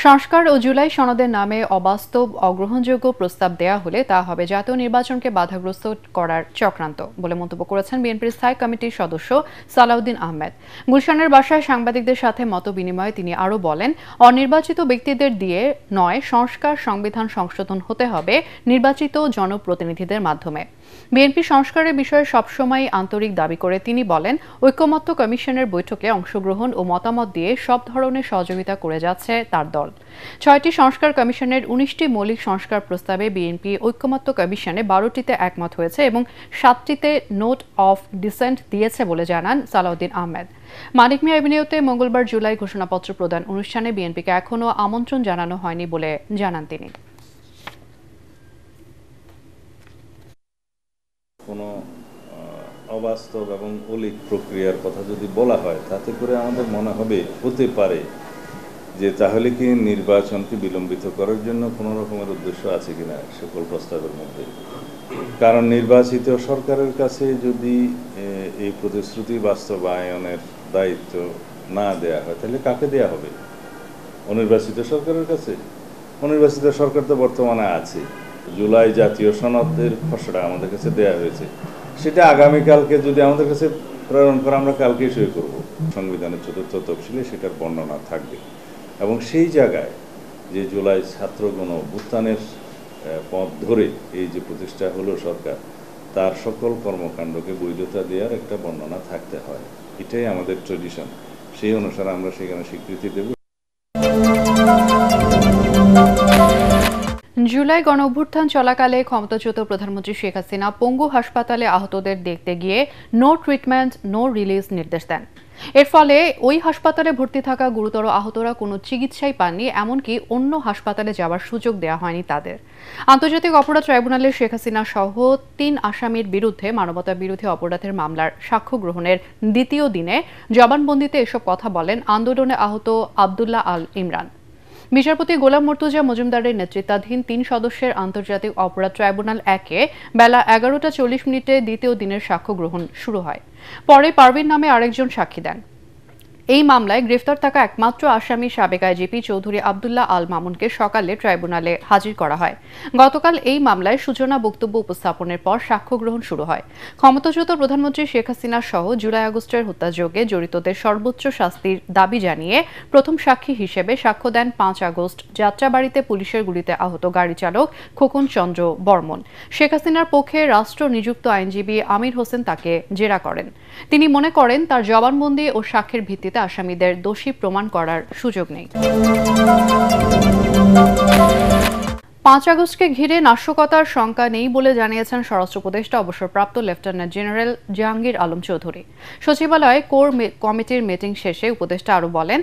সংস্কার ও জুলাই সনদের নামে অবাস্তব অগ্রহণযোগ্য প্রস্তাব দেয়া হলে তা হবে জাতীয় নির্বাচনকে বাধাগ্রস্ত করার চক্রান্ত বলে মন্তব্য করেছেন বিএনপির স্থায়ী কমিটির সদস্য সালাউদ্দিন আহমেদ। গুলশানের বাসায় সাংবাদিকদের সাথে মতবিনিময়ে তিনি আরও বলেন, অনির্বাচিত ব্যক্তিদের দিয়ে নয়, সংস্কার সংবিধান সংশোধন হতে হবে নির্বাচিত জনপ্রতিনিধিদের মাধ্যমে। বিএনপি সংস্কারের বিষয়ে সবসময় আন্তরিক দাবি করে তিনি বলেন, ঐকমত্য কমিশনের বৈঠকে অংশগ্রহণ ও মতামত দিয়ে সব ধরনের সহযোগিতা করে যাচ্ছে তার দল। ৬টি সংস্কার কমিশনের ১৯টি মৌলিক সংস্কার প্রস্তাবে বিএনপি ঐকমত্য কমিশনে ১২টিতে একমত হয়েছে এবং ৭টিতে নোট অফ ডিসেন্ট দিয়েছে বলে জানান সালাউদ্দিন আহমেদ। মানিক মিয়া এভিনিউতে মঙ্গলবার জুলাই ঘোষণাপত্র প্রদান অনুষ্ঠানে বিএনপিকে এখনও আমন্ত্রণ জানানো হয়নি বলে জানান তিনি। কোনো অবাস্তব এবং অলীক প্রক্রিয়ার কথা যদি বলা হয়, তাতে করে আমাদের মনে হবে হতে পারে যে তাহলে কি নির্বাচনকে বিলম্বিত করার জন্য কোনো রকমের উদ্দেশ্য আছে কিনা সকল প্রস্তাবের মধ্যে। কারণ নির্বাচিত সরকারের কাছে যদি এই প্রতিশ্রুতি বাস্তবায়নের দায়িত্ব না দেয়া হয়, তাহলে কাকে দেয়া হবে? অনির্বাচিত সরকারের কাছে। অনির্বাচিত সরকার তো বর্তমানে আছে। জুলাই জাতীয় সনদের খসড়া আমাদের কাছে দেয়া হয়েছে, সেটা আগামীকালকে যদি আমাদের কাছে প্রেরণ করে আমরা কালকেই সই করব। সংবিধানের ৪র্থ তফসিলে সেটার বর্ণনা থাকবে এবং সেই জায়গায় যে জুলাই ছাত্র গণ অভ্যুত্থানের পথ ধরে এই যে প্রতিষ্ঠা হলো সরকার, তার সকল কর্মকাণ্ডকে বৈধতা দেওয়ার একটা বর্ণনা থাকতে হয়। এটাই আমাদের ট্রেডিশন, সেই অনুসারে আমরা সেখানে স্বীকৃতি দেব। জুলাই গণঅভ্যুত্থান চলাকালে ক্ষমতাচ্যুত প্রধানমন্ত্রী শেখ হাসিনা পঙ্গু হাসপাতালে আহতদের দেখতে গিয়ে নো ট্রিটমেন্ট নো রিলিজ নির্দেশ দেন। এর ফলে ওই হাসপাতালে ভর্তি থাকা গুরুতর আহতরা কোনো চিকিৎসাই পাননি, এমনকি অন্য হাসপাতালে যাওয়ার সুযোগ দেওয়া হয়নি তাদের। আন্তর্জাতিক অপরাধ ট্রাইব্যুনালে শেখ হাসিনা সহ ৩ আসামির বিরুদ্ধে মানবতা বিরোধী অপরাধের মামলার সাক্ষ্য গ্রহণের দ্বিতীয় দিনে জবানবন্দিতে এসব কথা বলেন আন্দোলনে আহত আবদুল্লাহ আল ইমরান। বিচারপতি গোলাম মর্তুজা মজুমদারের নেতৃত্বাধীন ৩ সদস্যের আন্তর্জাতিক অপরাধ ট্রাইব্যুনাল ১-এ বেলা ১১টা ৪০ দ্বিতীয় দিনের সাক্ষ্য গ্রহণ শুরু হয়। পরে পারভিন নামে আরেকজন সাক্ষী দেন। এই মামলায় গ্রেফতার থাকা একমাত্র আসামি সাবেক আইজিপি চৌধুরী আবদুল্লাহ আল মামুনকে সকালে ট্রাইব্যুনালে হাজির করা হয়। গতকাল এই মামলায় সূচনা বক্তব্য উপস্থাপনের পর সাক্ষ্য গ্রহণ শুরু হয়। ক্ষমতাচ্যুত প্রধানমন্ত্রী শেখ হাসিনা সহ জুলাই আগস্টের হত্যাযজ্ঞে জড়িতদের সর্বোচ্চ শাস্তির দাবি জানিয়ে প্রথম সাক্ষী হিসেবে সাক্ষ্য দেন ৫ আগস্ট যাত্রাবাড়িতে পুলিশের গুলিতে আহত গাড়ি চালক খোকন চন্দ্র বর্মন। শেখ হাসিনার পক্ষে রাষ্ট্র নিযুক্ত আইনজীবী আমির হোসেন তাকে জেরা করেন। তিনি মনে করেন তার জবানবন্দি ও সাক্ষ্যের ভিত্তিতে আসামিদের দোষী প্রমাণ করার সুযোগ নেই। ৫ আগস্টকে ঘিরে নাশকতার শঙ্কা নেই বলে জানিয়েছেন স্বরাষ্ট্র উপদেষ্টা অবসরপ্রাপ্ত লেফটেন্যান্ট জেনারেল জাহাঙ্গীর আলম চৌধুরী। সচিবালয়ে কোর কমিটির মিটিং শেষে উপদেষ্টা আরও বলেন,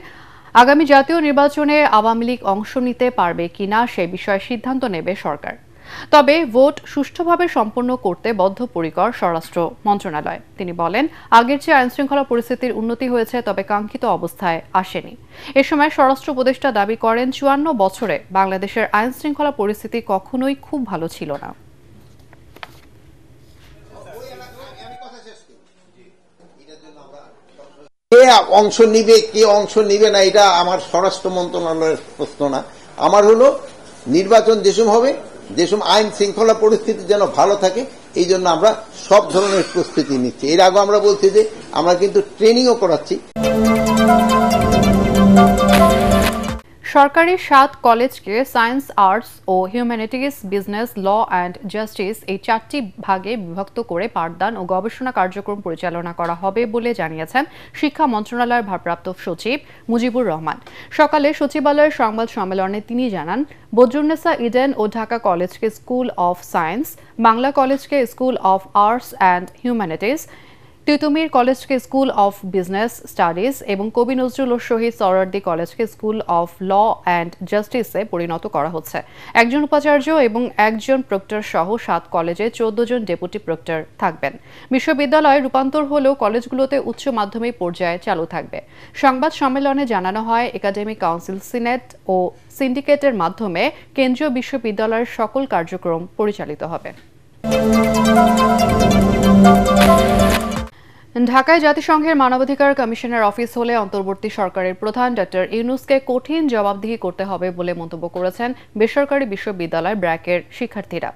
আগামী জাতীয় নির্বাচনে আওয়ামী লীগ অংশ নিতে পারবে কিনা সে বিষয়ে সিদ্ধান্ত নেবে সরকার। তবে ভোট সুষ্ঠুভাবে সম্পন্ন করতে বদ্ধপরিকর স্বরাষ্ট্র মন্ত্রণালয়। তিনি বলেন, আগের চেয়ে আইনশৃঙ্খলা পরিস্থিতির উন্নতি হয়েছে, তবে কাঙ্ক্ষিত অবস্থায় আসেনি। এ সময় স্বরাষ্ট্র উপদেষ্টা দাবি করেন, ৫৪ বছরে বাংলাদেশের আইনশৃঙ্খলা পরিস্থিতি কখনোই খুব ভালো ছিল না। কে অংশ নিবে কে অংশ নিবে না এটা আমার স্বরাষ্ট্র মন্ত্রণালয়ের প্রশ্ন না। আমার হলো নির্বাচন যেসব হবে, যেসব আইন শৃঙ্খলা পরিস্থিতি যেন ভালো থাকে, এই জন্য আমরা সব ধরনের প্রস্তুতি নিচ্ছি। এর আগে আমরা বলছি যে আমরা কিন্তু ট্রেনিংও করাচ্ছি। সরকারি ৭ কলেজকে সায়েন্স, আর্টস ও humanities, business, law and justice এই 4টি ভাগে বিভক্ত করে পাঠদান ও গবেষণা কার্যক্রম পরিচালনা করা হবে বলে জানিয়েছেন শিক্ষা মন্ত্রণালয়ের ভারপ্রাপ্ত সচিব মুজিবুর রহমান। সকালে সচিবালয়ের সংবাদ সম্মেলনে তিনি জানান, বদরুন্নেসা ইডেন ও ঢাকা কলেজকে স্কুল অফ সায়েন্স, বাংলা কলেজকে school of arts and humanities, Titumir কলেজকে স্কুল অফ বিজনেস স্টাডিজ এবং কবি নজরুল ও শহীদ সোহরাওয়ার্দী কলেজকে স্কুল অফ ল অ্যান্ড জাস্টিসে পরিণত করা হচ্ছে। একজন উপাচার্য এবং একজন প্রক্টর সহ 7 কলেজে 14 জন ডেপুটি প্রক্টর থাকবেন। বিশ্ববিদ্যালয়ে রূপান্তর হলেও কলেজগুলোতে উচ্চ মাধ্যমিক পর্যায়ে চালু থাকবে। সংবাদ সম্মেলনে জানানো হয়, একাডেমিক কাউন্সিল, সিনেট ও সিন্ডিকেটের মাধ্যমে কেন্দ্রীয় বিশ্ববিদ্যালয়ের সকল কার্যক্রম পরিচালিত হবে। ঢাকায় জাতিসংঘের মানবাধিকার কমিশনের অফিস হলে অন্তর্বর্তী সরকারের প্রধান ডক্টর ইউনূসকে কঠিন জবাবদিহি করতে হবে বলে মন্তব্য করেছেন বেসরকারি বিশ্ববিদ্যালয় ব্র্যাকের শিক্ষার্থীরা।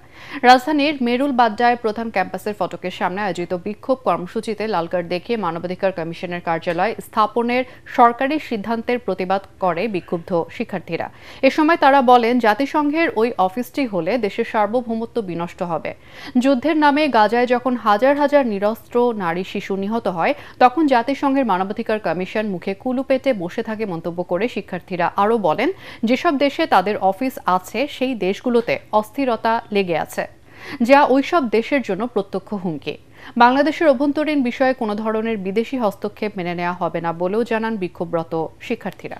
রাজধানীর মেরুল বাড্ডায় প্রধান ক্যাম্পাসের ফটকের সামনে আয়োজিত বিক্ষোভ কর্মসূচিতে লাল কার্ড দেখিয়ে মানবাধিকার কমিশনের কার্যালয় স্থাপনের সরকারি সিদ্ধান্তের প্রতিবাদ করে বিক্ষুব্ধ শিক্ষার্থীরা। এ সময় তারা বলেন, জাতিসংঘের ওই অফিসটি হলে দেশের সার্বভৌমত্ব বিনষ্ট হবে। যুদ্ধের নামে গাজায় যখন হাজার হাজার নিরস্ত্র নারী শিশু নিহত হয়, তখন জাতিসংঘের মানবাধিকার কমিশন মুখে কুলু পেতে বসে থাকে মন্তব্য করে শিক্ষার্থীরা আরও বলেন, যেসব দেশে তাদের অফিস আছে সেই দেশগুলোতে অস্থিরতা লেগে আছে, যা ওইসব দেশের জন্য প্রত্যক্ষ হুমকি। বাংলাদেশের অভ্যন্তরীণ বিষয়ে কোনো ধরনের বিদেশি হস্তক্ষেপ মেনে নেওয়া হবে না বলেও জানান বিক্ষোভরত শিক্ষার্থীরা।